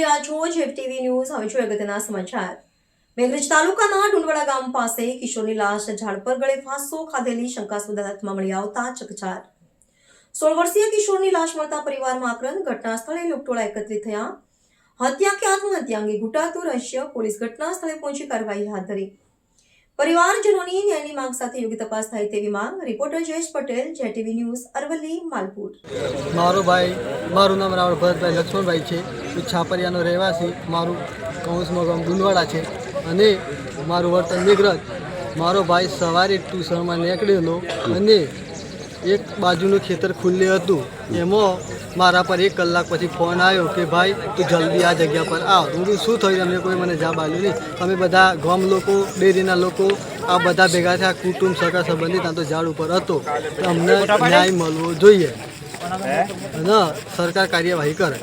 રહ્યા છો જેફટીવી ન્યૂઝ. હવે જોઈએ અગત્યના સમાચાર. મેઘરજ તાલુકાના ડુંડવાડા ગામ પાસે કિશોરની લાશ ઝાડ પર ગળે ફાંસો ખાધેલી શંકાસ્પદ હાલતમાં મળી આવતા ચકચાર. 16 વર્ષીય કિશોરની લાશ મળતા પરિવારમાં આક્રંદ. ઘટના સ્થળે લોકટોળા એકત્રિત થયા. હત્યા કે આત્મહત્યા અંગે ઘૂંટાતું રહસ્ય. પોલીસ ઘટના સ્થળે પહોંચી કાર્યવાહી હાથ ધરી. પરિવારજનોની ન્યાયની માંગ સાથે યોગ્ય તપાસ થાય તેવી માંગ. Reporter Jayesh Patel, JTV news, Aravalli, Malpur. મારું નામ રાવળ ભરતભાઈ લક્ષ્મણભાઈ છે. હું છાપરિયાનો રહેવાસી. મારું કૌંસમાં ગામ ડુંડવાડા છે અને મારું વર્તન મેઘરજ. મારો ભાઈ સવારે ટ્યુશનમાં નીકળેલો અને એક બાજુનું ખેતર ખુલ્લે હતું. એમાં મારા પર 1 કલાક પછી ફોન આવ્યો કે ભાઈ તું જલ્દી આ જગ્યા પર આવ. હું શું થયું, અમને કોઈ મને જવાબ આપ્યો નહીં. અમે બધા ગામ લોકો, ડેરીના લોકો આ બધા ભેગા થયા, કુટુંબ સગા સંબંધી. ત્યાં તો ઝાડ ઉપર હતો. અમને ન્યાય મળવો જોઈએ અને સરકાર કાર્યવાહી કરે.